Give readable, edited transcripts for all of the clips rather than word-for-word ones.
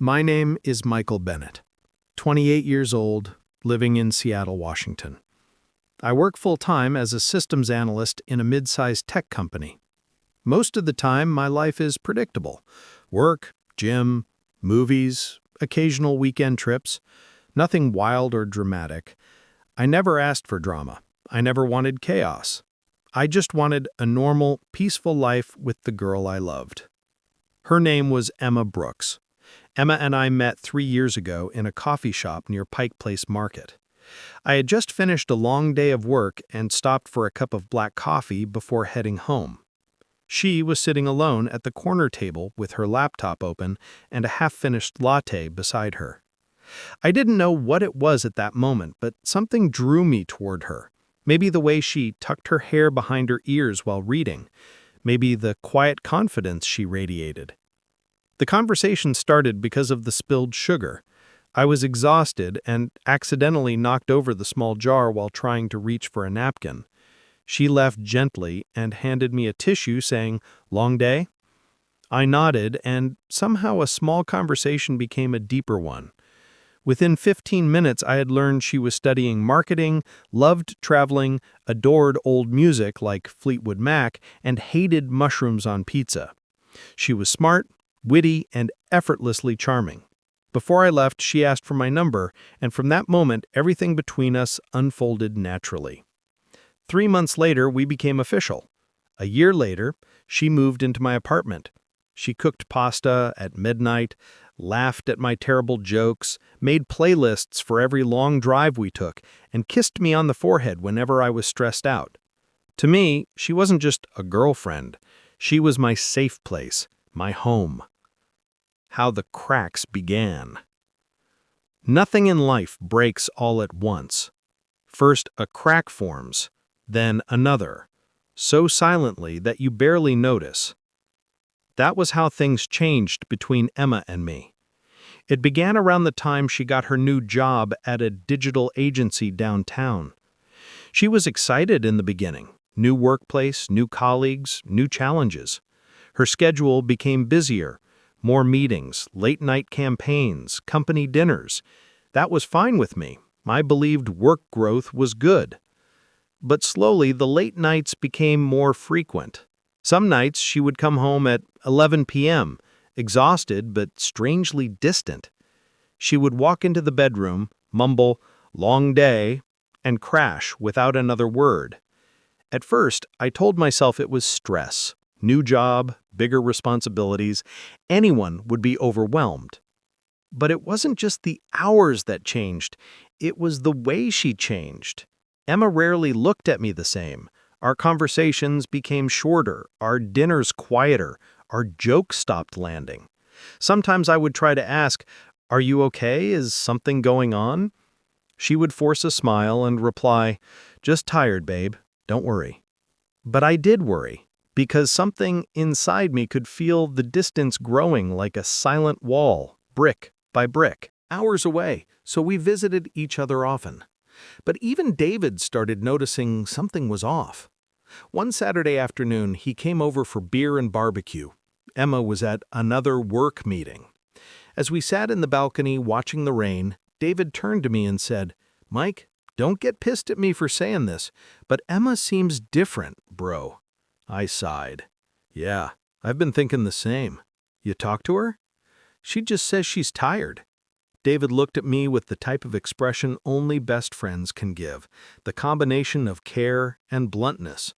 My name is Michael Bennett, 28 years old, living in Seattle, Washington. I work full-time as a systems analyst in a mid-sized tech company. Most of the time, my life is predictable. Work, gym, movies, occasional weekend trips. Nothing wild or dramatic. I never asked for drama. I never wanted chaos. I just wanted a normal, peaceful life with the girl I loved. Her name was Emma Brooks. Emma and I met 3 years ago in a coffee shop near Pike Place Market. I had just finished a long day of work and stopped for a cup of black coffee before heading home. She was sitting alone at the corner table with her laptop open and a half-finished latte beside her. I didn't know what it was at that moment, but something drew me toward her. Maybe the way she tucked her hair behind her ears while reading. Maybe the quiet confidence she radiated. The conversation started because of the spilled sugar. I was exhausted and accidentally knocked over the small jar while trying to reach for a napkin. She left gently and handed me a tissue saying, "Long day?" I nodded, and somehow a small conversation became a deeper one. Within 15 minutes, I had learned she was studying marketing, loved traveling, adored old music like Fleetwood Mac, and hated mushrooms on pizza. She was smart, witty, and effortlessly charming. Before I left, she asked for my number, and from that moment, everything between us unfolded naturally. 3 months later, we became official. A year later, she moved into my apartment. She cooked pasta at midnight, laughed at my terrible jokes, made playlists for every long drive we took, and kissed me on the forehead whenever I was stressed out. To me, she wasn't just a girlfriend. She was my safe place, my home. How the cracks began. Nothing in life breaks all at once. First, a crack forms, then another, so silently that you barely notice. That was how things changed between Emma and me. It began around the time she got her new job at a digital agency downtown. She was excited in the beginning. New workplace, new colleagues, new challenges. Her schedule became busier. More meetings, late-night campaigns, company dinners. That was fine with me. I believed work growth was good. But slowly, the late nights became more frequent. Some nights, she would come home at 11 p.m., exhausted but strangely distant. She would walk into the bedroom, mumble, "Long day," and crash without another word. At first, I told myself it was stress. New job, bigger responsibilities, anyone would be overwhelmed. But it wasn't just the hours that changed, it was the way she changed. Emma rarely looked at me the same. Our conversations became shorter, our dinners quieter, our jokes stopped landing. Sometimes I would try to ask, "Are you okay? Is something going on?" She would force a smile and reply, "Just tired, babe. Don't worry." But I did worry. Because something inside me could feel the distance growing like a silent wall, brick by brick, hours away, so we visited each other often. But even David started noticing something was off. One Saturday afternoon, he came over for beer and barbecue. Emma was at another work meeting. As we sat in the balcony watching the rain, David turned to me and said, "Mike, don't get pissed at me for saying this, but Emma seems different, bro." I sighed. "Yeah, I've been thinking the same. You talk to her?" "She just says she's tired." David looked at me with the type of expression only best friends can give, the combination of care and bluntness.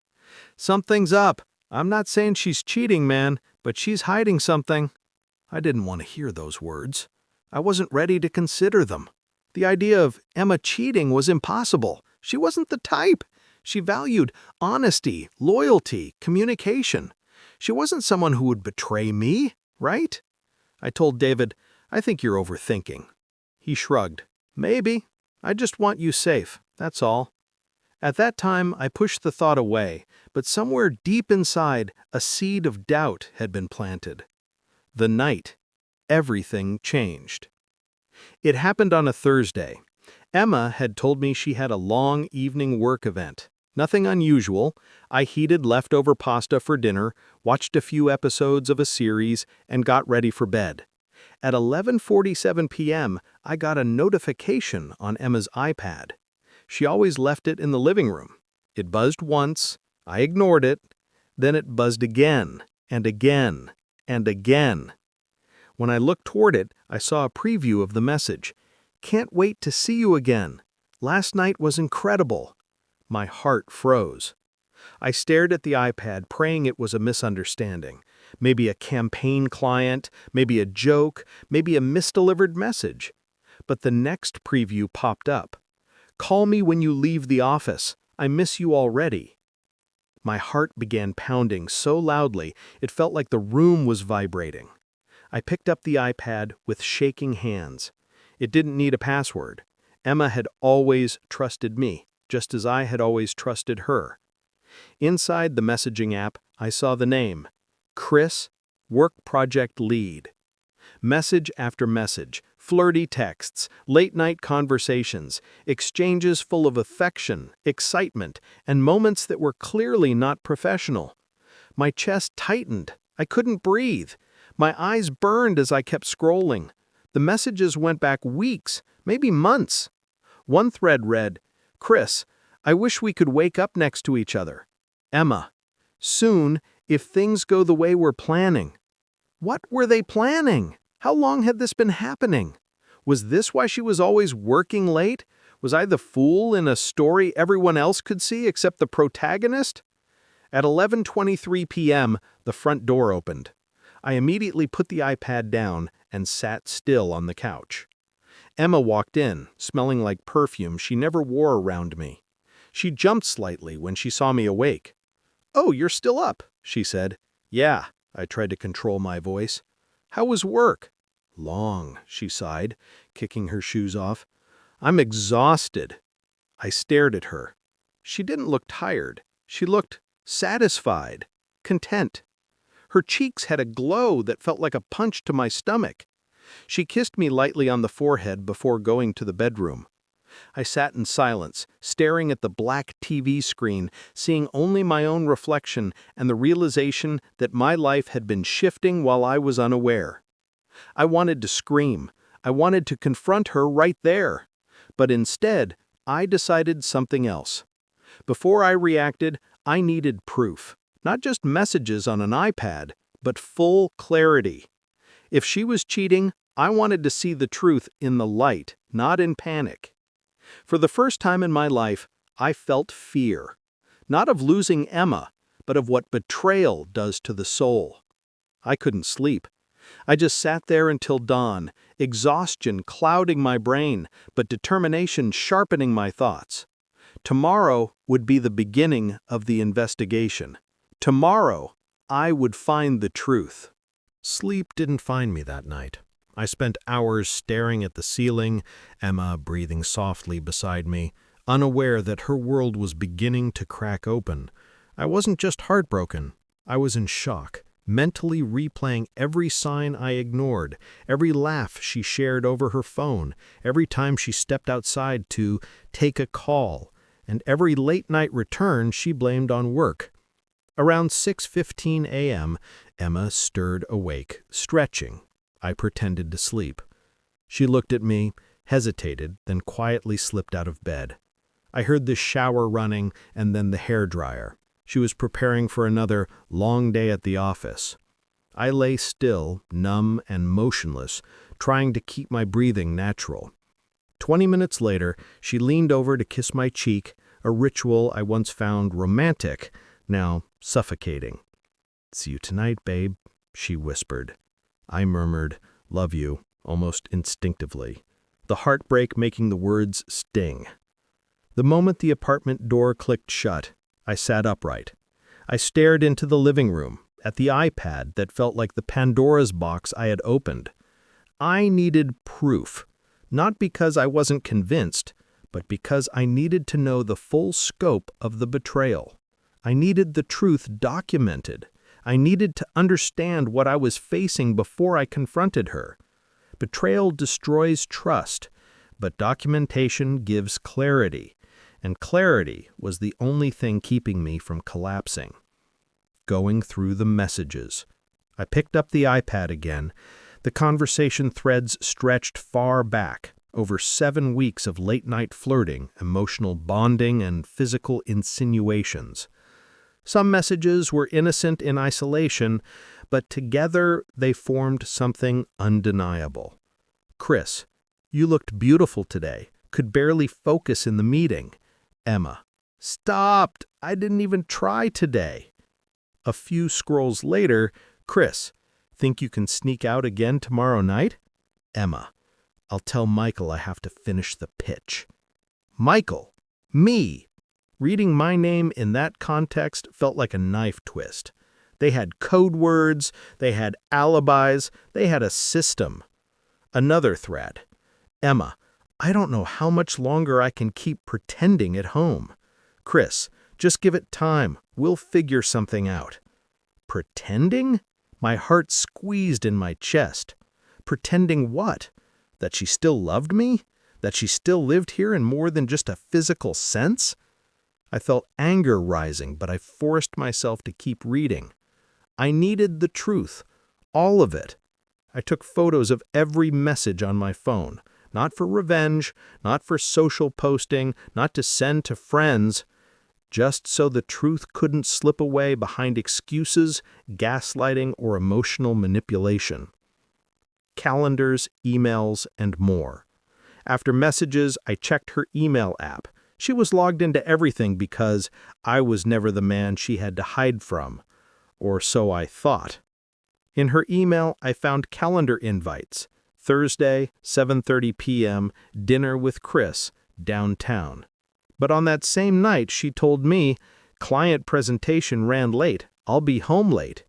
"Something's up. I'm not saying she's cheating, man, but she's hiding something." I didn't want to hear those words. I wasn't ready to consider them. The idea of Emma cheating was impossible. She wasn't the type. She valued honesty, loyalty, communication. She wasn't someone who would betray me, right? I told David, "I think you're overthinking." He shrugged. "Maybe. I just want you safe, that's all." At that time, I pushed the thought away, but somewhere deep inside, a seed of doubt had been planted. The night, everything changed. It happened on a Thursday. Emma had told me she had a long evening work event. Nothing unusual. I heated leftover pasta for dinner, watched a few episodes of a series, and got ready for bed. At 11:47 p.m., I got a notification on Emma's iPad. She always left it in the living room. It buzzed once, I ignored it, then it buzzed again, and again, and again. When I looked toward it, I saw a preview of the message. "Can't wait to see you again. Last night was incredible." My heart froze. I stared at the iPad, praying it was a misunderstanding. Maybe a campaign client, maybe a joke, maybe a misdelivered message. But the next preview popped up. "Call me when you leave the office. I miss you already." My heart began pounding so loudly it felt like the room was vibrating. I picked up the iPad with shaking hands. It didn't need a password. Emma had always trusted me, just as I had always trusted her. Inside the messaging app, I saw the name, Chris, Work Project Lead. Message after message, flirty texts, late-night conversations, exchanges full of affection, excitement, and moments that were clearly not professional. My chest tightened. I couldn't breathe. My eyes burned as I kept scrolling. The messages went back weeks, maybe months. One thread read, "Chris, I wish we could wake up next to each other. Emma, soon, if things go the way we're planning." What were they planning? How long had this been happening? Was this why she was always working late? Was I the fool in a story everyone else could see except the protagonist? At 11:23 p.m., the front door opened. I immediately put the iPad down and sat still on the couch. Emma walked in, smelling like perfume she never wore around me. She jumped slightly when she saw me awake. "Oh, you're still up," she said. "Yeah," I tried to control my voice. "How was work?" "Long," she sighed, kicking her shoes off. "I'm exhausted." I stared at her. She didn't look tired. She looked satisfied, content. Her cheeks had a glow that felt like a punch to my stomach. She kissed me lightly on the forehead before going to the bedroom. I sat in silence, staring at the black TV screen, seeing only my own reflection and the realization that my life had been shifting while I was unaware. I wanted to scream. I wanted to confront her right there. But instead, I decided something else. Before I reacted, I needed proof. Not just messages on an iPad, but full clarity. If she was cheating, I wanted to see the truth in the light, not in panic. For the first time in my life, I felt fear. Not of losing Emma, but of what betrayal does to the soul. I couldn't sleep. I just sat there until dawn, exhaustion clouding my brain, but determination sharpening my thoughts. Tomorrow would be the beginning of the investigation. Tomorrow, I would find the truth. Sleep didn't find me that night. I spent hours staring at the ceiling, Emma breathing softly beside me, unaware that her world was beginning to crack open. I wasn't just heartbroken. I was in shock, mentally replaying every sign I ignored, every laugh she shared over her phone, every time she stepped outside to take a call, and every late-night return she blamed on work. Around 6:15 a.m., Emma stirred awake, stretching. I pretended to sleep. She looked at me, hesitated, then quietly slipped out of bed. I heard the shower running and then the hairdryer. She was preparing for another long day at the office. I lay still, numb and motionless, trying to keep my breathing natural. 20 minutes later, she leaned over to kiss my cheek, a ritual I once found romantic, now suffocating. "See you tonight, babe," she whispered. I murmured, "Love you," almost instinctively, the heartbreak making the words sting. The moment the apartment door clicked shut, I sat upright. I stared into the living room, at the iPad that felt like the Pandora's box I had opened. I needed proof, not because I wasn't convinced, but because I needed to know the full scope of the betrayal. I needed the truth documented. I needed to understand what I was facing before I confronted her. Betrayal destroys trust, but documentation gives clarity, and clarity was the only thing keeping me from collapsing. Going through the messages. I picked up the iPad again, The conversation threads stretched far back, over 7 weeks of late-night flirting, emotional bonding, and physical insinuations. Some messages were innocent in isolation, but together they formed something undeniable. Chris, you looked beautiful today. Could barely focus in the meeting. Emma, stopped. I didn't even try today. A few scrolls later, Chris, think you can sneak out again tomorrow night? Emma, I'll tell Michael I have to finish the pitch. Michael, me. Reading my name in that context felt like a knife twist. They had code words, they had alibis, they had a system. Another thread. Emma, I don't know how much longer I can keep pretending at home. Chris, just give it time. We'll figure something out. Pretending? My heart squeezed in my chest. Pretending what? That she still loved me? That she still lived here in more than just a physical sense? I felt anger rising, but I forced myself to keep reading. I needed the truth, all of it. I took photos of every message on my phone, not for revenge, not for social posting, not to send to friends, just so the truth couldn't slip away behind excuses, gaslighting, or emotional manipulation. Calendars, emails, and more. After messages, I checked her email app. She was logged into everything because I was never the man she had to hide from, or so I thought. In her email, I found calendar invites. Thursday, 7:30 p.m., dinner with Chris, downtown. But on that same night, she told me, client presentation ran late. I'll be home late.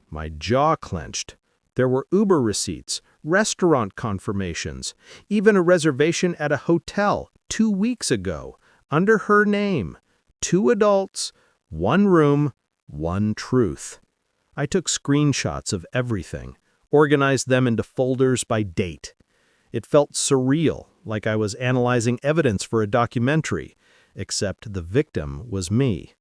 My jaw clenched. There were Uber receipts, restaurant confirmations, even a reservation at a hotel 2 weeks ago, under her name. 2 adults, 1 room, 1 truth. I took screenshots of everything, organized them into folders by date. It felt surreal, like I was analyzing evidence for a documentary, except the victim was me.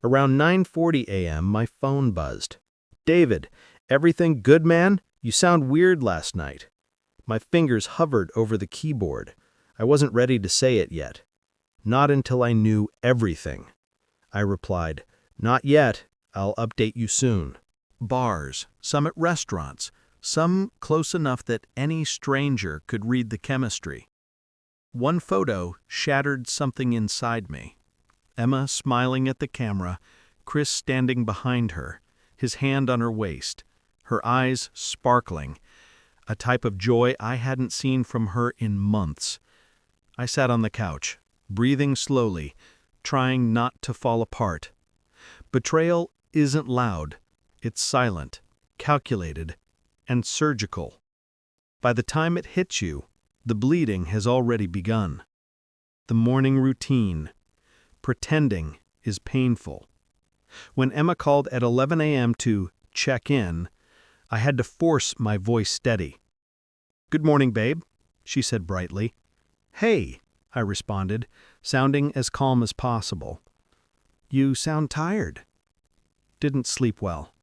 Around 9:40 a.m., my phone buzzed. David, everything good, man? You sound weird last night. My fingers hovered over the keyboard. I wasn't ready to say it yet. Not until I knew everything. I replied, not yet. I'll update you soon. Bars, some at restaurants, some close enough that any stranger could read the chemistry. One photo shattered something inside me. Emma smiling at the camera, Chris standing behind her, his hand on her waist, her eyes sparkling, a type of joy I hadn't seen from her in months. I sat on the couch, breathing slowly, trying not to fall apart. Betrayal isn't loud. It's silent, calculated, and surgical. By the time it hits you, the bleeding has already begun. The morning routine, pretending, is painful. When Emma called at 11 a.m. to check in, I had to force my voice steady. Good morning, babe, she said brightly. Hey, I responded, sounding as calm as possible. You sound tired. Didn't sleep well.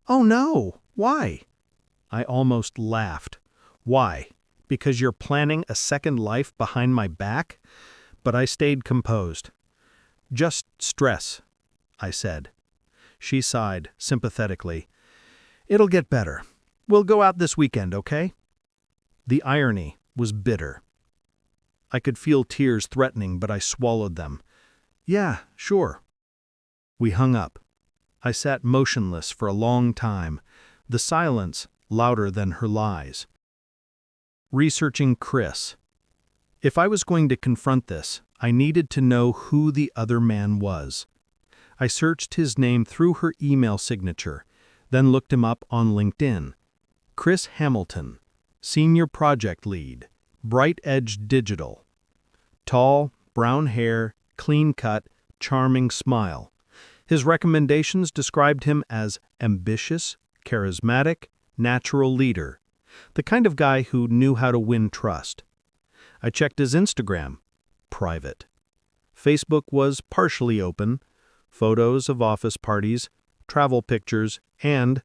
Oh no, why? I almost laughed. Why? Because you're planning a second life behind my back? But I stayed composed. Just stress, I said. She sighed sympathetically. It'll get better. We'll go out this weekend, okay? The irony was bitter. I could feel tears threatening, but I swallowed them. Yeah, sure. We hung up. I sat motionless for a long time, the silence louder than her lies. Researching Chris. If I was going to confront this, I needed to know who the other man was. I searched his name through her email signature, then looked him up on LinkedIn. Chris Hamilton, Senior Project Lead, Bright Edge Digital. Tall, brown hair, clean cut, charming smile. His recommendations described him as ambitious, charismatic, natural leader, the kind of guy who knew how to win trust. I checked his Instagram, private. Facebook was partially open, photos of office parties, travel pictures, and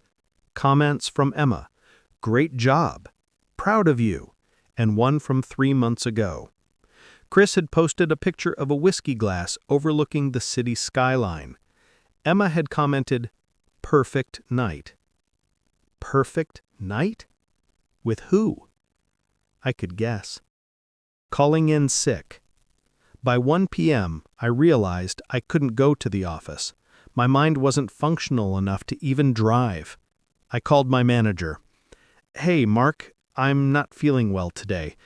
comments from Emma, "Great job. Proud of you," and one from 3 months ago. Chris had posted a picture of a whiskey glass overlooking the city skyline. Emma had commented, "Perfect night." Perfect night? With who? I could guess. Calling in sick. By 1 p.m., I realized I couldn't go to the office. My mind wasn't functional enough to even drive. I called my manager. "Hey, Mark, I'm not feeling well today.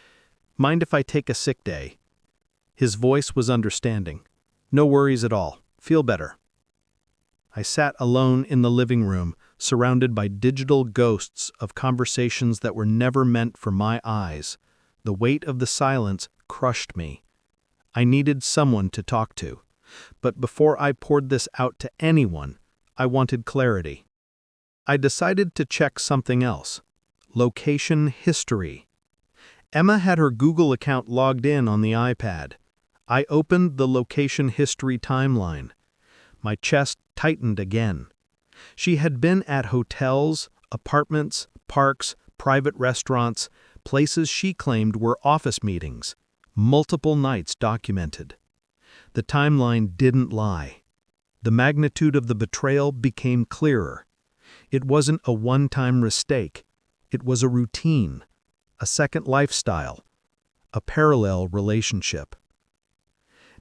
Mind if I take a sick day?" His voice was understanding. "No worries at all. Feel better." I sat alone in the living room, surrounded by digital ghosts of conversations that were never meant for my eyes. The weight of the silence crushed me. I needed someone to talk to. But before I poured this out to anyone, I wanted clarity. I decided to check something else. Location history. Emma had her Google account logged in on the iPad. I opened the location history timeline. My chest tightened again. She had been at hotels, apartments, parks, private restaurants, places she claimed were office meetings. Multiple nights documented. The timeline didn't lie. The magnitude of the betrayal became clearer. It wasn't a one-time mistake. It was a routine, a second lifestyle, a parallel relationship.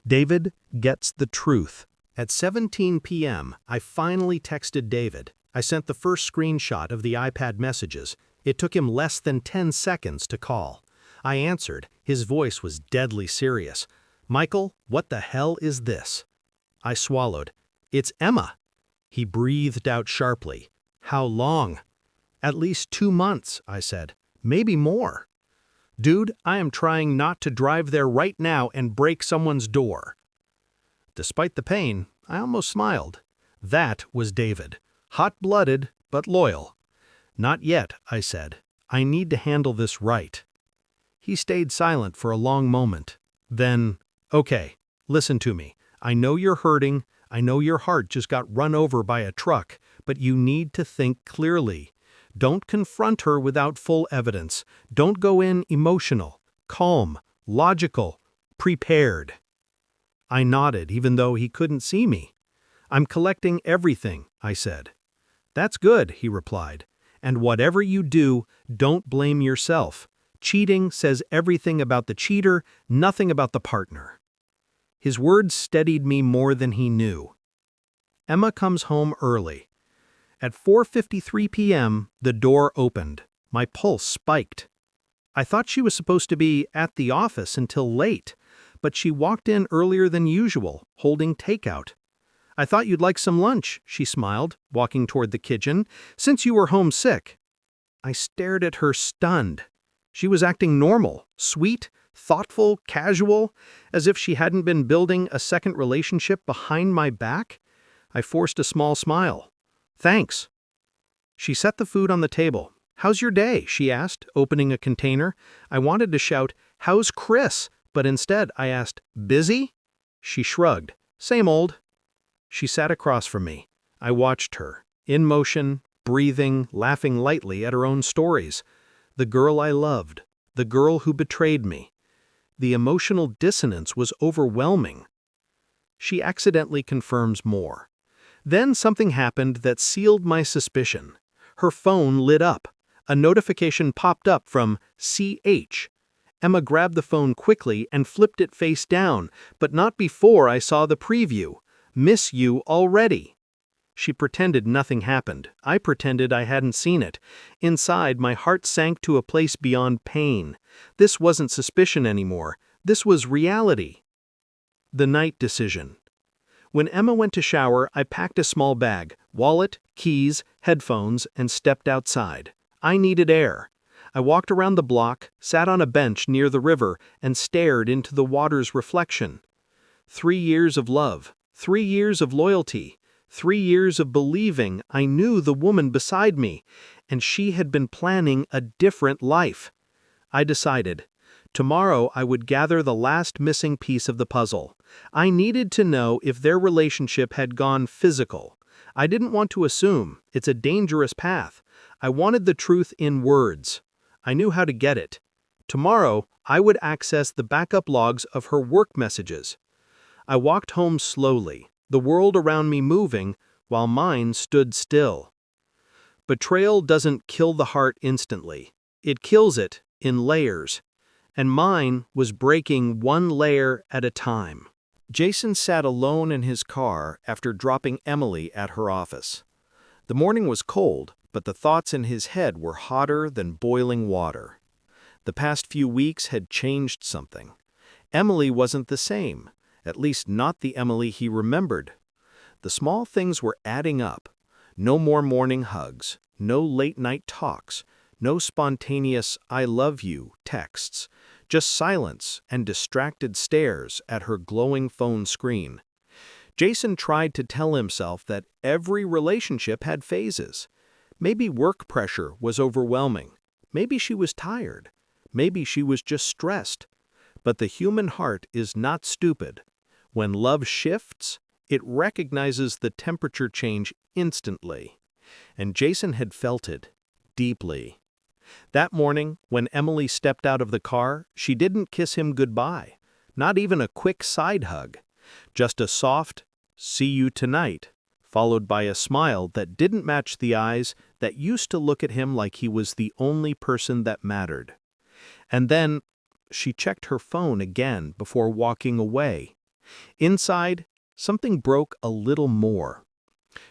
David gets the truth. At 17 p.m., I finally texted David. I sent the first screenshot of the iPad messages. It took him less than 10 seconds to call. I answered. His voice was deadly serious. "Michael, what the hell is this?" I swallowed. "It's Emma." He breathed out sharply. "How long?" "At least 2 months," I said. "Maybe more." "Dude, I am trying not to drive there right now and break someone's door." Despite the pain, I almost smiled. That was David. Hot-blooded, but loyal. "Not yet," I said. "I need to handle this right." He stayed silent for a long moment. Then, "Okay, listen to me. I know you're hurting. I know your heart just got run over by a truck, but you need to think clearly. Don't confront her without full evidence. Don't go in emotional, calm, logical, prepared." I nodded, even though he couldn't see me. "I'm collecting everything," I said. "That's good," he replied. "And whatever you do, don't blame yourself. Cheating says everything about the cheater, nothing about the partner." His words steadied me more than he knew. Emma comes home early. At 4:53 p.m., the door opened. My pulse spiked. I thought she was supposed to be at the office until late, but she walked in earlier than usual, holding takeout. "I thought you'd like some lunch," she smiled, walking toward the kitchen, "since you were homesick." I stared at her stunned. She was acting normal, sweet, thoughtful, casual, as if she hadn't been building a second relationship behind my back. I forced a small smile. "Thanks." She set the food on the table. "How's your day?" she asked, opening a container. I wanted to shout, "How's Chris?" But instead I asked, "Busy?" She shrugged. "Same old." She sat across from me. I watched her, in motion, breathing, laughing lightly at her own stories. The girl I loved, the girl who betrayed me. The emotional dissonance was overwhelming. She accidentally confirms more. Then something happened that sealed my suspicion. Her phone lit up. A notification popped up from CH. Emma grabbed the phone quickly and flipped it face down, but not before I saw the preview. "Miss you already." She pretended nothing happened. I pretended I hadn't seen it. Inside, my heart sank to a place beyond pain. This wasn't suspicion anymore. This was reality. The night decision. When Emma went to shower, I packed a small bag, wallet, keys, headphones, and stepped outside. I needed air. I walked around the block, sat on a bench near the river, and stared into the water's reflection. 3 years of love, 3 years of loyalty, 3 years of believing I knew the woman beside me, and she had been planning a different life. I decided. Tomorrow I would gather the last missing piece of the puzzle. I needed to know if their relationship had gone physical. I didn't want to assume. It's a dangerous path. I wanted the truth in words. I knew how to get it. Tomorrow, I would access the backup logs of her work messages. I walked home slowly, the world around me moving, while mine stood still. Betrayal doesn't kill the heart instantly. It kills it in layers. And mine was breaking one layer at a time. Jason sat alone in his car after dropping Emily at her office. The morning was cold, but the thoughts in his head were hotter than boiling water. The past few weeks had changed something. Emily wasn't the same, at least not the Emily he remembered. The small things were adding up. No more morning hugs, no late-night talks, no spontaneous "I love you" texts, just silence and distracted stares at her glowing phone screen. Jason tried to tell himself that every relationship had phases. Maybe work pressure was overwhelming. Maybe she was tired. Maybe she was just stressed. But the human heart is not stupid. When love shifts, it recognizes the temperature change instantly. And Jason had felt it deeply. That morning, when Emily stepped out of the car, she didn't kiss him goodbye. Not even a quick side hug. Just a soft, "see you tonight," followed by a smile that didn't match the eyes that used to look at him like he was the only person that mattered. And then, she checked her phone again before walking away. Inside, something broke a little more.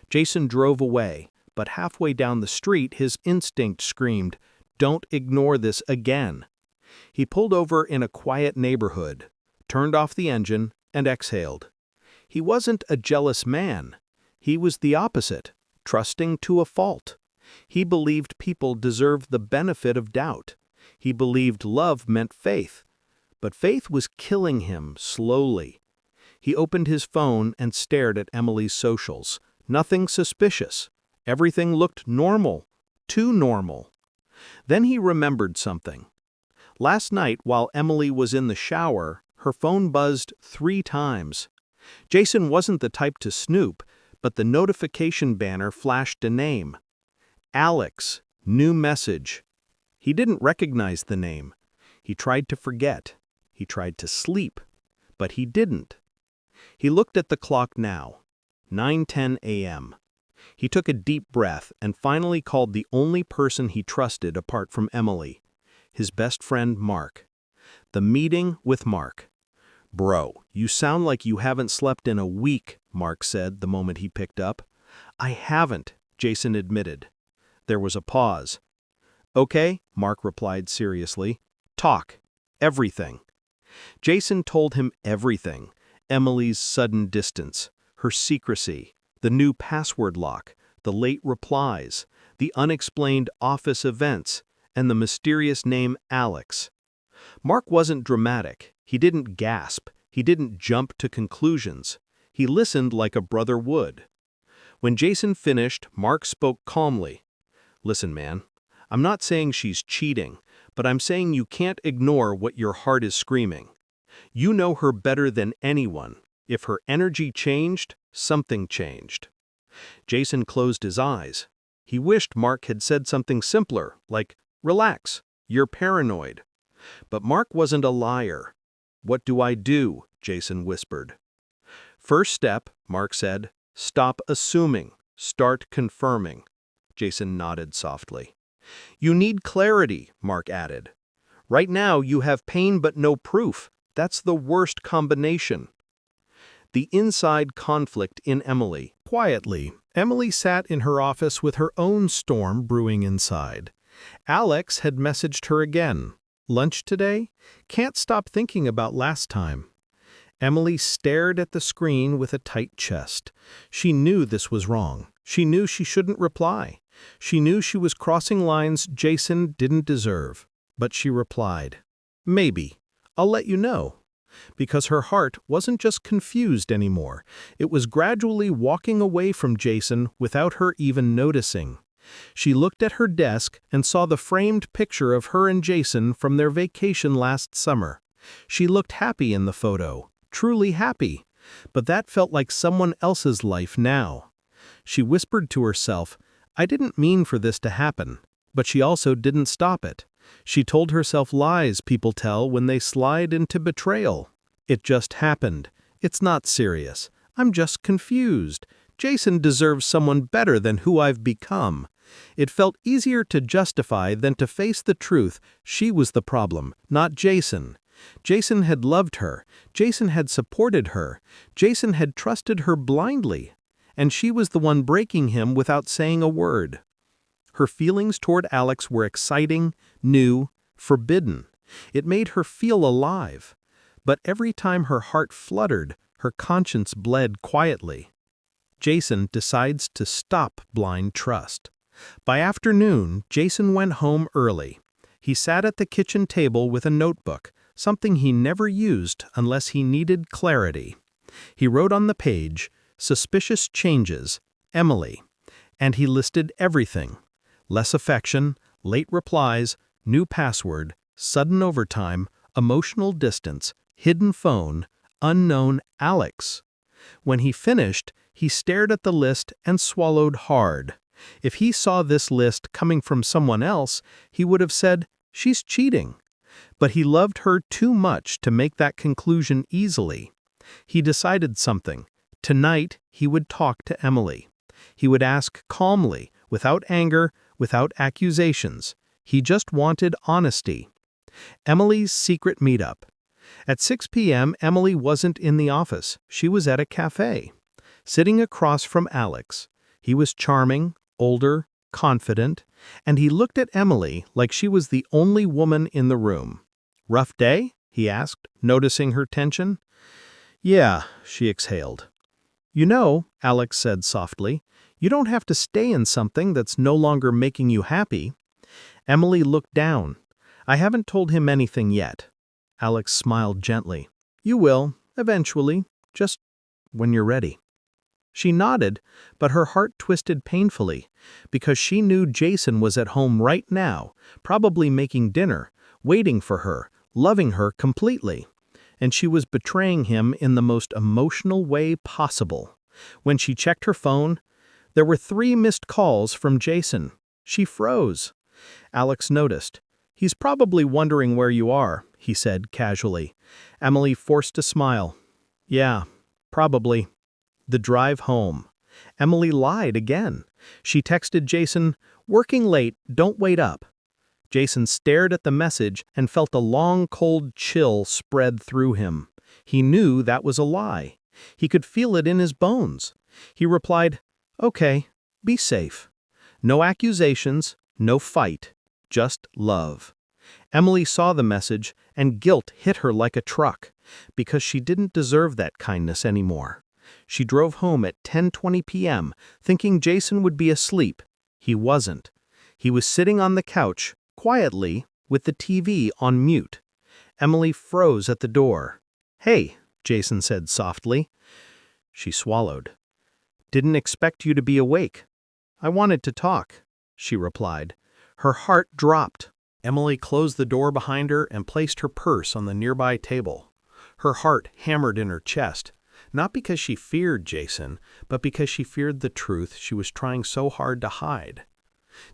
Jason drove away, but halfway down the street his instinct screamed, "Don't ignore this again." He pulled over in a quiet neighborhood, turned off the engine, and exhaled. He wasn't a jealous man. He was the opposite, trusting to a fault. He believed people deserved the benefit of doubt. He believed love meant faith. But faith was killing him slowly. He opened his phone and stared at Emily's socials. Nothing suspicious. Everything looked normal. Too normal. Then he remembered something. Last night, while Emily was in the shower, her phone buzzed 3 times. Jason wasn't the type to snoop, but the notification banner flashed a name. Alex, new message. He didn't recognize the name. He tried to forget. He tried to sleep. But he didn't. He looked at the clock now. 9:10 a.m. He took a deep breath and finally called the only person he trusted apart from Emily, his best friend Mark. The meeting with Mark. "Bro, you sound like you haven't slept in a week," Mark said the moment he picked up. "I haven't," Jason admitted. There was a pause. "Okay," Mark replied seriously. "Talk. Everything." Jason told him everything. Emily's sudden distance, her secrecy, the new password lock, the late replies, the unexplained office events, and the mysterious name Alex. Mark wasn't dramatic. He didn't gasp. He didn't jump to conclusions. He listened like a brother would. When Jason finished, Mark spoke calmly. "Listen, man, I'm not saying she's cheating, but I'm saying you can't ignore what your heart is screaming. You know her better than anyone. If her energy changed, something changed." Jason closed his eyes. He wished Mark had said something simpler, like, "Relax, you're paranoid." But Mark wasn't a liar. "What do I do?" Jason whispered. "First step," Mark said, "stop assuming. Start confirming." Jason nodded softly. "You need clarity," Mark added. "Right now you have pain but no proof. That's the worst combination." The inside conflict in Emily. Quietly, Emily sat in her office with her own storm brewing inside. Alex had messaged her again. "Lunch today? Can't stop thinking about last time." Emily stared at the screen with a tight chest. She knew this was wrong. She knew she shouldn't reply. She knew she was crossing lines Jason didn't deserve. But she replied, "Maybe. I'll let you know." Because her heart wasn't just confused anymore. It was gradually walking away from Jason without her even noticing. She looked at her desk and saw the framed picture of her and Jason from their vacation last summer. She looked happy in the photo, truly happy. But that felt like someone else's life now. She whispered to herself, "I didn't mean for this to happen." But she also didn't stop it. She told herself lies people tell when they slide into betrayal. It just happened. It's not serious. I'm just confused. Jason deserves someone better than who I've become. It felt easier to justify than to face the truth. She was the problem, not Jason. Jason had loved her. Jason had supported her. Jason had trusted her blindly. And she was the one breaking him without saying a word. Her feelings toward Alex were exciting, new, forbidden. It made her feel alive. But every time her heart fluttered, her conscience bled quietly. Jason decides to stop blind trust. By afternoon, Jason went home early. He sat at the kitchen table with a notebook, something he never used unless he needed clarity. He wrote on the page, "Suspicious changes, Emily," and he listed everything. Less affection, late replies, new password, sudden overtime, emotional distance, hidden phone, unknown Alex. When he finished, he stared at the list and swallowed hard. If he saw this list coming from someone else, he would have said, "She's cheating." But he loved her too much to make that conclusion easily. He decided something. Tonight, he would talk to Emily. He would ask calmly, without anger, without accusations. He just wanted honesty. Emily's secret meetup. At 6 p.m., Emily wasn't in the office. She was at a cafe. Sitting across from Alex. He was charming, older, confident, and he looked at Emily like she was the only woman in the room. "Rough day?" he asked, noticing her tension. "Yeah," she exhaled. "You know," Alex said softly, "you don't have to stay in something that's no longer making you happy." Emily looked down. "I haven't told him anything yet." Alex smiled gently. "You will, eventually, just when you're ready." She nodded, but her heart twisted painfully, because she knew Jason was at home right now, probably making dinner, waiting for her, loving her completely. And she was betraying him in the most emotional way possible. When she checked her phone, there were 3 missed calls from Jason. She froze. Alex noticed. "He's probably wondering where you are," he said casually. Emily forced a smile. "Yeah, probably." The drive home. Emily lied again. She texted Jason, "Working late, don't wait up." Jason stared at the message and felt a long, cold chill spread through him. He knew that was a lie. He could feel it in his bones. He replied, "Okay, be safe." No accusations, no fight, just love. Emily saw the message, and guilt hit her like a truck, because she didn't deserve that kindness anymore. She drove home at 10:20 p.m., thinking Jason would be asleep. He wasn't. He was sitting on the couch, quietly, with the TV on mute. Emily froze at the door. "Hey," Jason said softly. She swallowed. "Didn't expect you to be awake." "I wanted to talk," she replied. Her heart dropped. Emily closed the door behind her and placed her purse on the nearby table. Her heart hammered in her chest, not because she feared Jason, but because she feared the truth she was trying so hard to hide.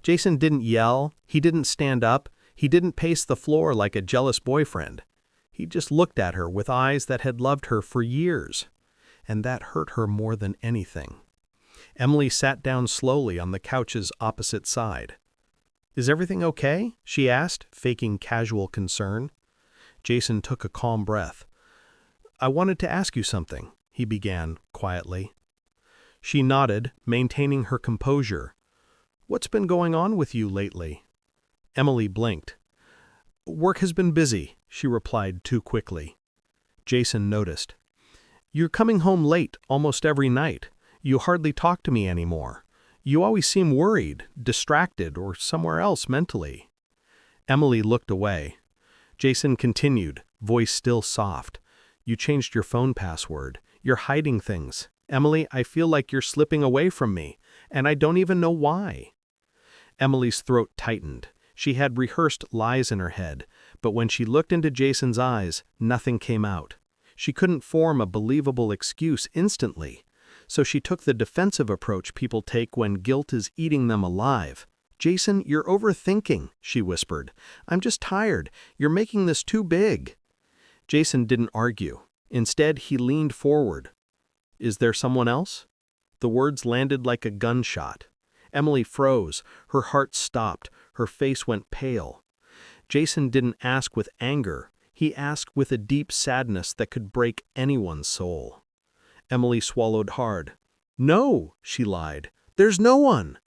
Jason didn't yell, he didn't stand up, he didn't pace the floor like a jealous boyfriend. He just looked at her with eyes that had loved her for years, and that hurt her more than anything. Emily sat down slowly on the couch's opposite side. "Is everything okay?" she asked, faking casual concern. Jason took a calm breath. "I wanted to ask you something," he began quietly. She nodded, maintaining her composure. "What's been going on with you lately?" Emily blinked. "Work has been busy," she replied too quickly. Jason noticed. "You're coming home late almost every night. You hardly talk to me anymore. You always seem worried, distracted, or somewhere else mentally." Emily looked away. Jason continued, voice still soft. "You changed your phone password. You're hiding things. Emily, I feel like you're slipping away from me, and I don't even know why." Emily's throat tightened. She had rehearsed lies in her head, but when she looked into Jason's eyes, nothing came out. She couldn't form a believable excuse instantly. So she took the defensive approach people take when guilt is eating them alive. "Jason, you're overthinking," she whispered. "I'm just tired. You're making this too big." Jason didn't argue. Instead, he leaned forward. "Is there someone else?" The words landed like a gunshot. Emily froze. Her heart stopped. Her face went pale. Jason didn't ask with anger. He asked with a deep sadness that could break anyone's soul. Emily swallowed hard. "No," she lied. "There's no one."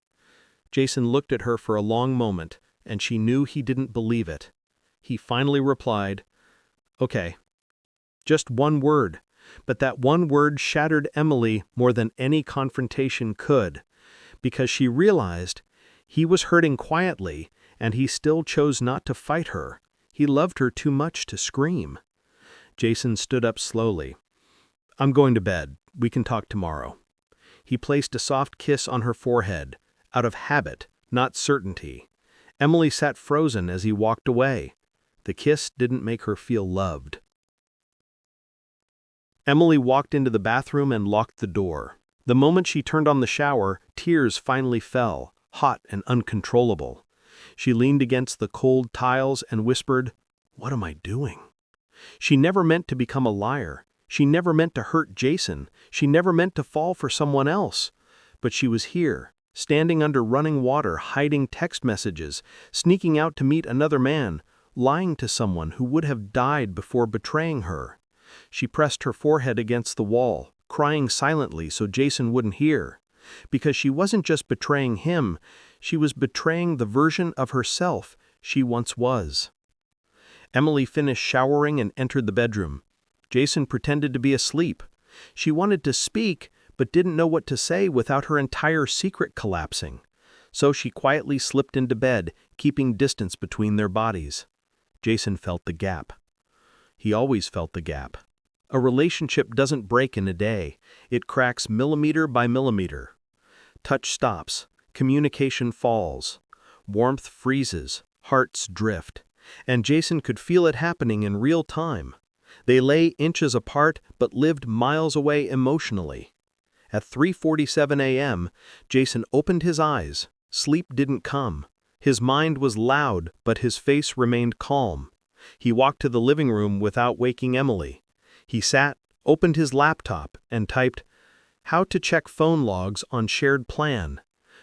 Jason looked at her for a long moment, and she knew he didn't believe it. He finally replied, "Okay." Just one word, but that one word shattered Emily more than any confrontation could, because she realized he was hurting quietly, and he still chose not to fight her. He loved her too much to scream. Jason stood up slowly. "I'm going to bed. We can talk tomorrow." He placed a soft kiss on her forehead, out of habit, not certainty. Emily sat frozen as he walked away. The kiss didn't make her feel loved. Emily walked into the bathroom and locked the door. The moment she turned on the shower, tears finally fell, hot and uncontrollable. She leaned against the cold tiles and whispered, "What am I doing?" She never meant to become a liar. She never meant to hurt Jason. She never meant to fall for someone else. But she was here, standing under running water, hiding text messages, sneaking out to meet another man, lying to someone who would have died before betraying her. She pressed her forehead against the wall, crying silently so Jason wouldn't hear. Because she wasn't just betraying him, she was betraying the version of herself she once was. Emily finished showering and entered the bedroom. Jason pretended to be asleep. She wanted to speak, but didn't know what to say without her entire secret collapsing. So she quietly slipped into bed, keeping distance between their bodies. Jason felt the gap. He always felt the gap. A relationship doesn't break in a day. It cracks millimeter by millimeter. Touch stops. Communication falls. Warmth freezes. Hearts drift. And Jason could feel it happening in real time. They lay inches apart but lived miles away emotionally. At 3:47 a.m., Jason opened his eyes. Sleep didn't come. His mind was loud, but his face remained calm. He walked to the living room without waking Emily. He sat, opened his laptop, and typed, "How to check phone logs on shared plan."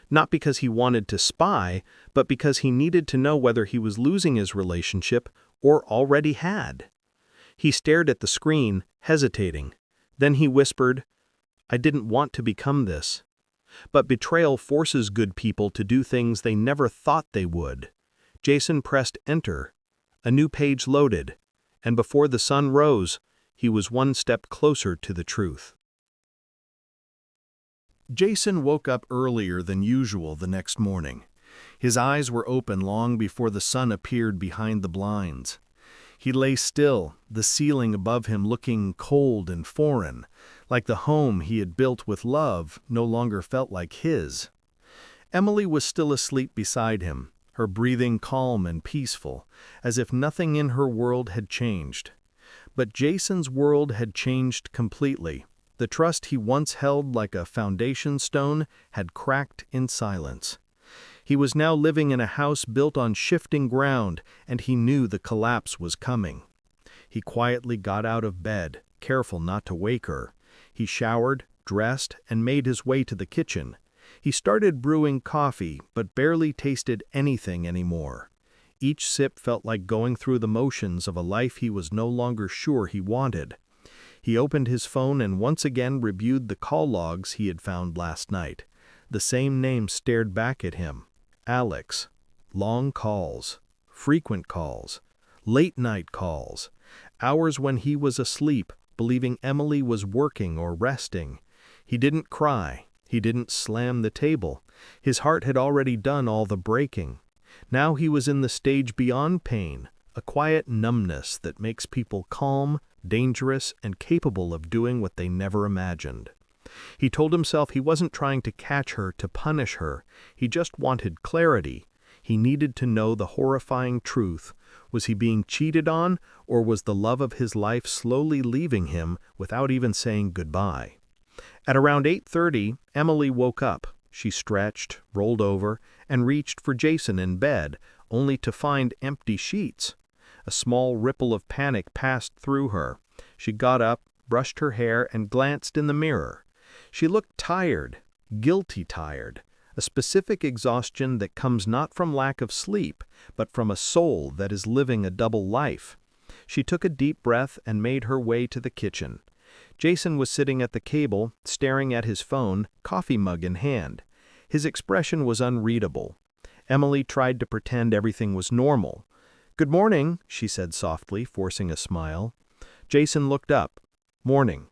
Not because he wanted to spy, but because he needed to know whether he was losing his relationship or already had. He stared at the screen, hesitating. Then he whispered, "I didn't want to become this." But betrayal forces good people to do things they never thought they would. Jason pressed enter. A new page loaded, and before the sun rose, he was one step closer to the truth. Jason woke up earlier than usual the next morning. His eyes were open long before the sun appeared behind the blinds. He lay still, the ceiling above him looking cold and foreign, like the home he had built with love no longer felt like his. Emily was still asleep beside him, her breathing calm and peaceful, as if nothing in her world had changed. But Jason's world had changed completely. The trust he once held like a foundation stone had cracked in silence. He was now living in a house built on shifting ground, and he knew the collapse was coming. He quietly got out of bed, careful not to wake her. He showered, dressed, and made his way to the kitchen. He started brewing coffee, but barely tasted anything anymore. Each sip felt like going through the motions of a life he was no longer sure he wanted. He opened his phone and once again reviewed the call logs he had found last night. The same name stared back at him. Alex. Long calls. Frequent calls. Late-night calls. Hours when he was asleep, believing Emily was working or resting. He didn't cry. He didn't slam the table. His heart had already done all the breaking. Now he was in the stage beyond pain, a quiet numbness that makes people calm, dangerous, and capable of doing what they never imagined. He told himself he wasn't trying to catch her to punish her. He just wanted clarity. He needed to know the horrifying truth. Was he being cheated on, or was the love of his life slowly leaving him without even saying goodbye? At around 8:30, Emily woke up. She stretched, rolled over, and reached for Jason in bed, only to find empty sheets. A small ripple of panic passed through her. She got up, brushed her hair, and glanced in the mirror. She looked tired, guilty tired, a specific exhaustion that comes not from lack of sleep, but from a soul that is living a double life. She took a deep breath and made her way to the kitchen. Jason was sitting at the table, staring at his phone, coffee mug in hand. His expression was unreadable. Emily tried to pretend everything was normal. "Good morning," she said softly, forcing a smile. Jason looked up. "Morning."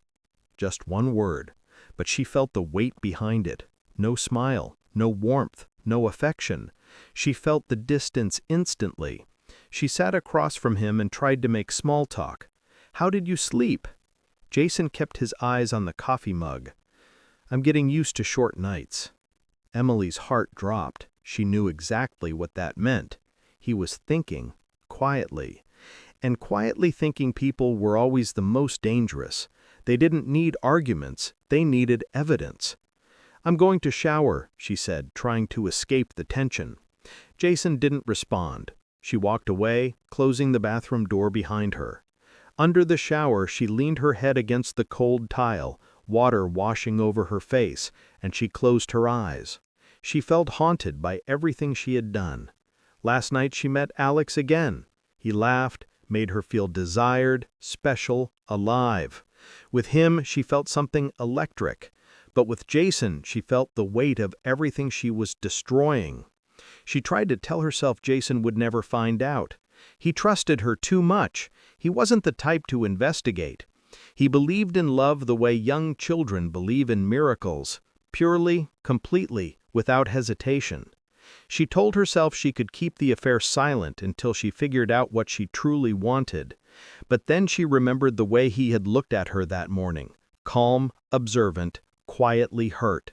Just one word, but she felt the weight behind it. No smile, no warmth, no affection. She felt the distance instantly. She sat across from him and tried to make small talk. "How did you sleep?" Jason kept his eyes on the coffee mug. "I'm getting used to short nights." Emily's heart dropped. She knew exactly what that meant. He was thinking, quietly. And quietly thinking people were always the most dangerous. They didn't need arguments, they needed evidence. "I'm going to shower," she said, trying to escape the tension. Jason didn't respond. She walked away, closing the bathroom door behind her. Under the shower, she leaned her head against the cold tile, water washing over her face, and she closed her eyes. She felt haunted by everything she had done. Last night she met Alex again. He laughed, made her feel desired, special, alive. With him, she felt something electric. But with Jason, she felt the weight of everything she was destroying. She tried to tell herself Jason would never find out. He trusted her too much. He wasn't the type to investigate. He believed in love the way young children believe in miracles, purely, completely, without hesitation. She told herself she could keep the affair silent until she figured out what she truly wanted. But then she remembered the way he had looked at her that morning, calm, observant, quietly hurt.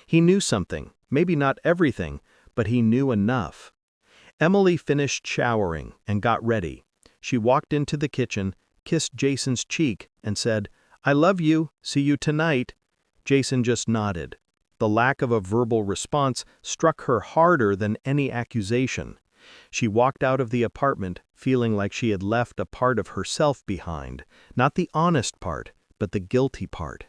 He knew something, maybe not everything, but he knew enough. Emily finished showering and got ready. She walked into the kitchen, kissed Jason's cheek, and said, "I love you, see you tonight." Jason just nodded. The lack of a verbal response struck her harder than any accusation. She walked out of the apartment, feeling like she had left a part of herself behind, not the honest part, but the guilty part.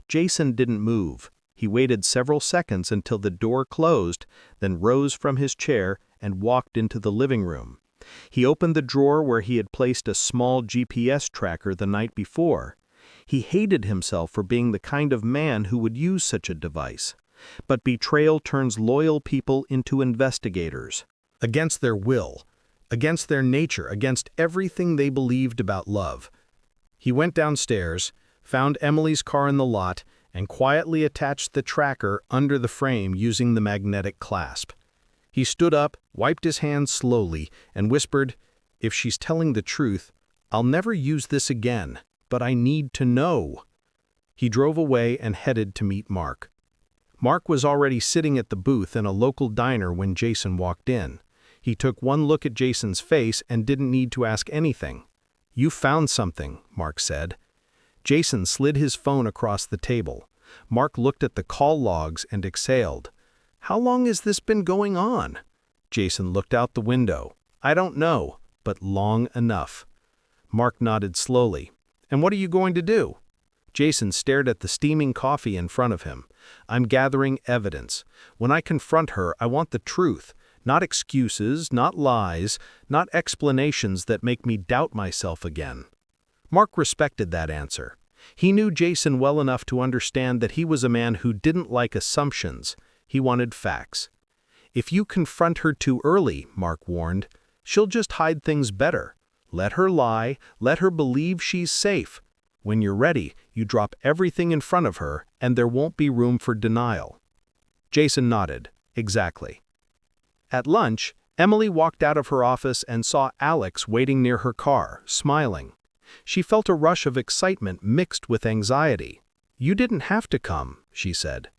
Jason didn't move. He waited several seconds until the door closed, then rose from his chair and walked into the living room. He opened the drawer where he had placed a small GPS tracker the night before. He hated himself for being the kind of man who would use such a device. But betrayal turns loyal people into investigators. Against their will, against their nature, against everything they believed about love. He went downstairs, found Emily's car in the lot, and quietly attached the tracker under the frame using the magnetic clasp. He stood up, wiped his hands slowly, and whispered, "If she's telling the truth, I'll never use this again, but I need to know." He drove away and headed to meet Mark. Mark was already sitting at the booth in a local diner when Jason walked in. He took one look at Jason's face and didn't need to ask anything. "You found something," Mark said. Jason slid his phone across the table. Mark looked at the call logs and exhaled. "How long has this been going on?" Jason looked out the window. "I don't know, but long enough." Mark nodded slowly. "And what are you going to do?" Jason stared at the steaming coffee in front of him. "I'm gathering evidence. When I confront her, I want the truth. Not excuses, not lies, not explanations that make me doubt myself again." Mark respected that answer. He knew Jason well enough to understand that he was a man who didn't like assumptions. He wanted facts. "If you confront her too early," Mark warned, "she'll just hide things better. Let her lie, let her believe she's safe. When you're ready, you drop everything in front of her, and there won't be room for denial." Jason nodded. "Exactly." At lunch, Emily walked out of her office and saw Alex waiting near her car, smiling. She felt a rush of excitement mixed with anxiety. "You didn't have to come," she said.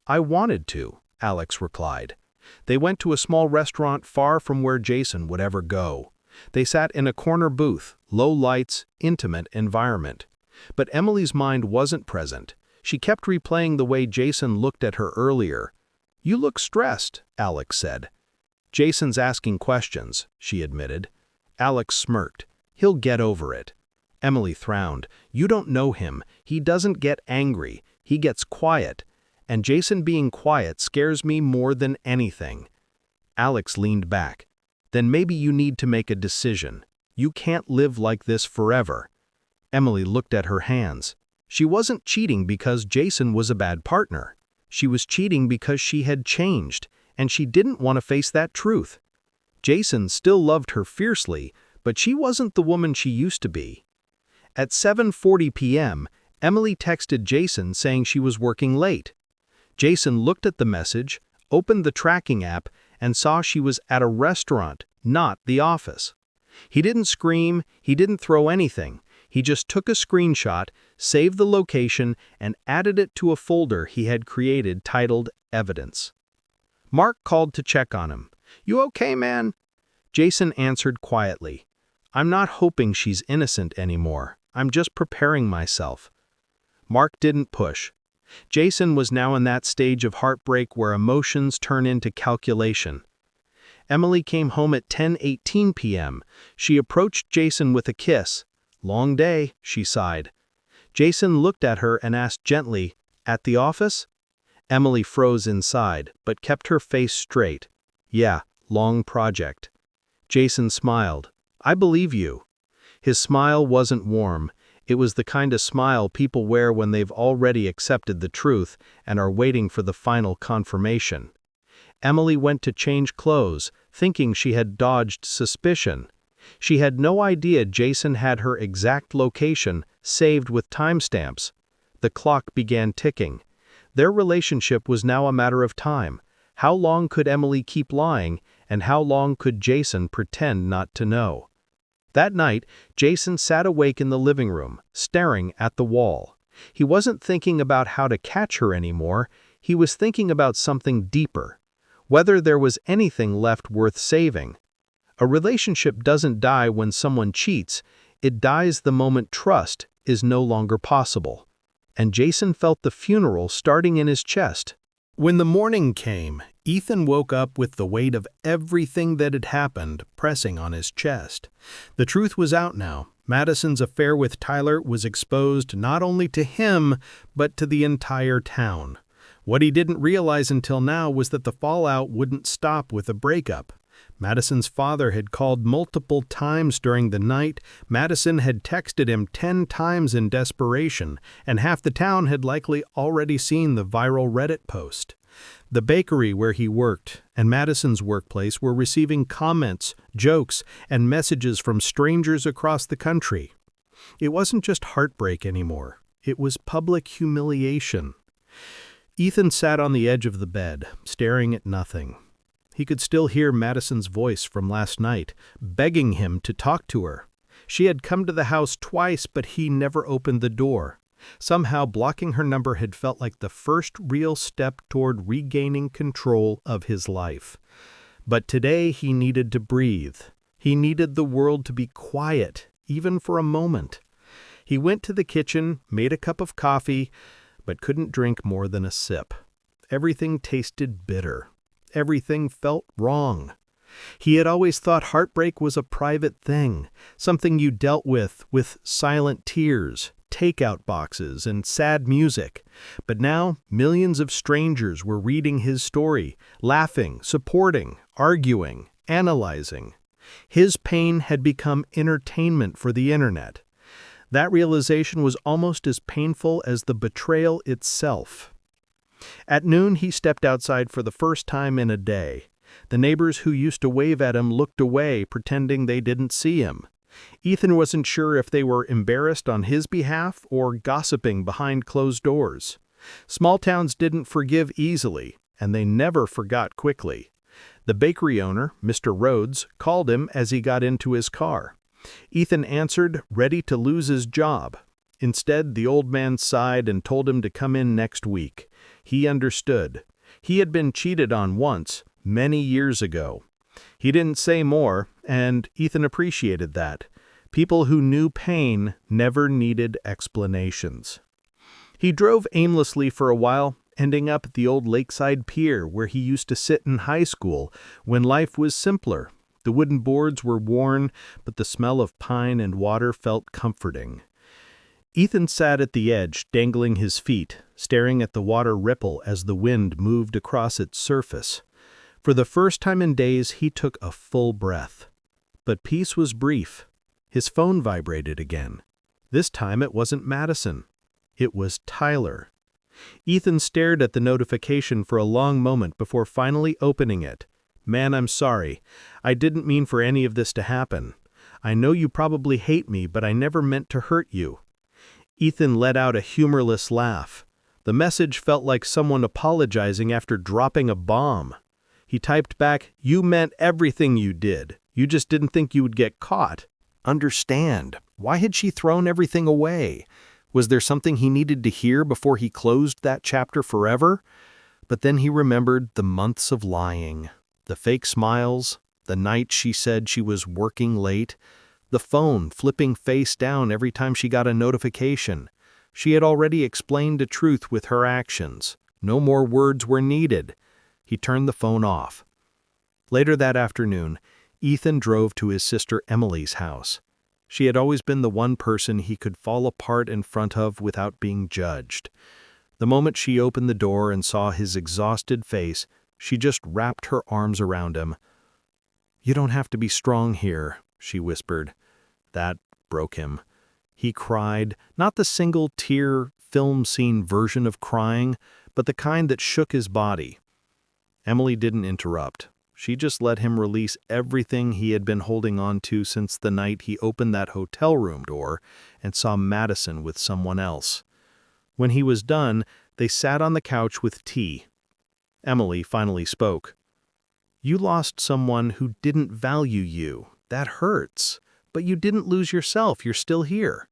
"I wanted to," Alex replied. They went to a small restaurant far from where Jason would ever go. They sat in a corner booth, low lights, intimate environment. But Emily's mind wasn't present. She kept replaying the way Jason looked at her earlier. "You look stressed," Alex said. "Jason's asking questions," she admitted. Alex smirked. "He'll get over it." Emily frowned. "You don't know him. He doesn't get angry. He gets quiet. And Jason being quiet scares me more than anything." Alex leaned back. "Then maybe you need to make a decision. You can't live like this forever." Emily looked at her hands. She wasn't cheating because Jason was a bad partner. She was cheating because she had changed, and she didn't want to face that truth. Jason still loved her fiercely, but she wasn't the woman she used to be. At 7:40 p.m., Emily texted Jason saying she was working late. Jason looked at the message, opened the tracking app, and saw she was at a restaurant, not the office. He didn't scream, he didn't throw anything. He just took a screenshot, saved the location, and added it to a folder he had created titled Evidence. Mark called to check on him. "You okay, man?" Jason answered quietly. "I'm not hoping she's innocent anymore. I'm just preparing myself." Mark didn't push. Jason was now in that stage of heartbreak where emotions turn into calculation. Emily came home at 10:18 p.m. She approached Jason with a kiss. "Long day," she sighed. Jason looked at her and asked gently, "At the office?" Emily froze inside, but kept her face straight. "Yeah, long project." Jason smiled. "I believe you." His smile wasn't warm. It was the kind of smile people wear when they've already accepted the truth and are waiting for the final confirmation. Emily went to change clothes, thinking she had dodged suspicion. She had no idea Jason had her exact location saved with timestamps. The clock began ticking. Their relationship was now a matter of time. How long could Emily keep lying, and how long could Jason pretend not to know? That night, Jason sat awake in the living room, staring at the wall. He wasn't thinking about how to catch her anymore. He was thinking about something deeper. Whether there was anything left worth saving. A relationship doesn't die when someone cheats. It dies the moment trust is no longer possible. And Jason felt the funeral starting in his chest. When the morning came, Ethan woke up with the weight of everything that had happened pressing on his chest. The truth was out now. Madison's affair with Tyler was exposed not only to him, but to the entire town. What he didn't realize until now was that the fallout wouldn't stop with a breakup. Madison's father had called multiple times during the night. Madison had texted him 10 times in desperation, and half the town had likely already seen the viral Reddit post. The bakery where he worked and Madison's workplace were receiving comments, jokes, and messages from strangers across the country. It wasn't just heartbreak anymore. It was public humiliation. Ethan sat on the edge of the bed, staring at nothing. He could still hear Madison's voice from last night, begging him to talk to her. She had come to the house twice, but he never opened the door. Somehow, blocking her number had felt like the first real step toward regaining control of his life. But today he needed to breathe. He needed the world to be quiet, even for a moment. He went to the kitchen, made a cup of coffee, but couldn't drink more than a sip. Everything tasted bitter. Everything felt wrong. He had always thought heartbreak was a private thing, something you dealt with silent tears, takeout boxes, and sad music. But now, millions of strangers were reading his story, laughing, supporting, arguing, analyzing. His pain had become entertainment for the internet. That realization was almost as painful as the betrayal itself. At noon, he stepped outside for the first time in a day. The neighbors who used to wave at him looked away, pretending they didn't see him. Ethan wasn't sure if they were embarrassed on his behalf or gossiping behind closed doors. Small towns didn't forgive easily, and they never forgot quickly. The bakery owner, Mr. Rhodes, called him as he got into his car. Ethan answered, ready to lose his job. Instead, the old man sighed and told him to come in next week. He understood. He had been cheated on once, many years ago. He didn't say more, and Ethan appreciated that. People who knew pain never needed explanations. He drove aimlessly for a while, ending up at the old lakeside pier where he used to sit in high school when life was simpler. The wooden boards were worn, but the smell of pine and water felt comforting. Ethan sat at the edge, dangling his feet, staring at the water ripple as the wind moved across its surface. For the first time in days, he took a full breath. But peace was brief. His phone vibrated again. This time it wasn't Madison. It was Tyler. Ethan stared at the notification for a long moment before finally opening it. "Man, I'm sorry. I didn't mean for any of this to happen. I know you probably hate me, but I never meant to hurt you." Ethan let out a humorless laugh. The message felt like someone apologizing after dropping a bomb. He typed back, "You meant everything you did. You just didn't think you would get caught." Understand. Why had she thrown everything away? Was there something he needed to hear before he closed that chapter forever? But then he remembered the months of lying, the fake smiles, the night she said she was working late, the phone flipping face down every time she got a notification. She had already explained the truth with her actions. No more words were needed. He turned the phone off. Later that afternoon, Ethan drove to his sister Emily's house. She had always been the one person he could fall apart in front of without being judged. The moment she opened the door and saw his exhausted face, she just wrapped her arms around him. "You don't have to be strong here," she whispered. That broke him. He cried, not the single tear, film scene version of crying, but the kind that shook his body. Emily didn't interrupt. She just let him release everything he had been holding on to since the night he opened that hotel room door and saw Madison with someone else. When he was done, they sat on the couch with tea. Emily finally spoke. "You lost someone who didn't value you. That hurts. But you didn't lose yourself. You're still here."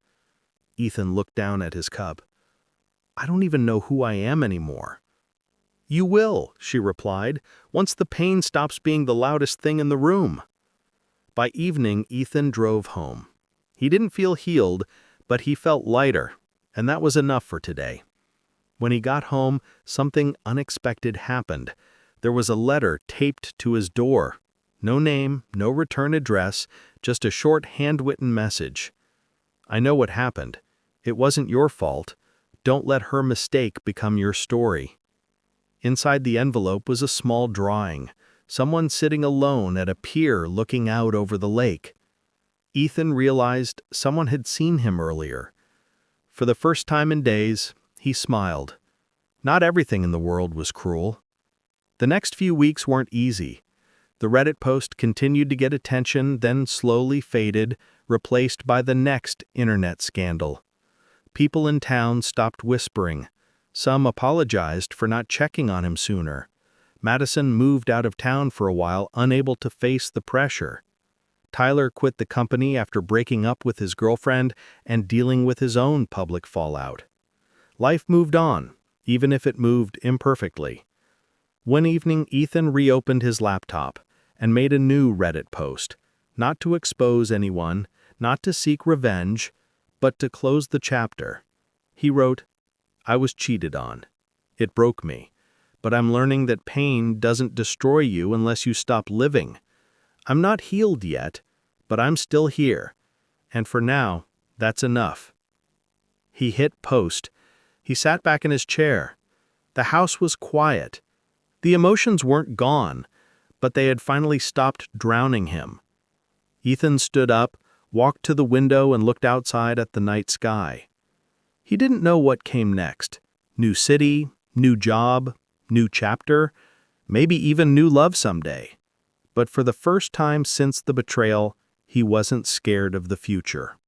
Ethan looked down at his cup. "I don't even know who I am anymore." "You will," she replied, "once the pain stops being the loudest thing in the room." By evening, Ethan drove home. He didn't feel healed, but he felt lighter, and that was enough for today. When he got home, something unexpected happened. There was a letter taped to his door. No name, no return address, just a short handwritten message. "I know what happened. It wasn't your fault. Don't let her mistake become your story." Inside the envelope was a small drawing, someone sitting alone at a pier looking out over the lake. Ethan realized someone had seen him earlier. For the first time in days, he smiled. Not everything in the world was cruel. The next few weeks weren't easy. The Reddit post continued to get attention, then slowly faded, replaced by the next internet scandal. People in town stopped whispering. Some apologized for not checking on him sooner. Madison moved out of town for a while, unable to face the pressure. Tyler quit the company after breaking up with his girlfriend and dealing with his own public fallout. Life moved on, even if it moved imperfectly. One evening, Ethan reopened his laptop and made a new Reddit post, not to expose anyone, not to seek revenge, but to close the chapter. He wrote, "I was cheated on. It broke me. But I'm learning that pain doesn't destroy you unless you stop living. I'm not healed yet, but I'm still here. And for now, that's enough." He hit post. He sat back in his chair. The house was quiet. The emotions weren't gone, but they had finally stopped drowning him. Ethan stood up, walked to the window and looked outside at the night sky. He didn't know what came next. New city, new job, new chapter, maybe even new love someday. But for the first time since the betrayal, he wasn't scared of the future.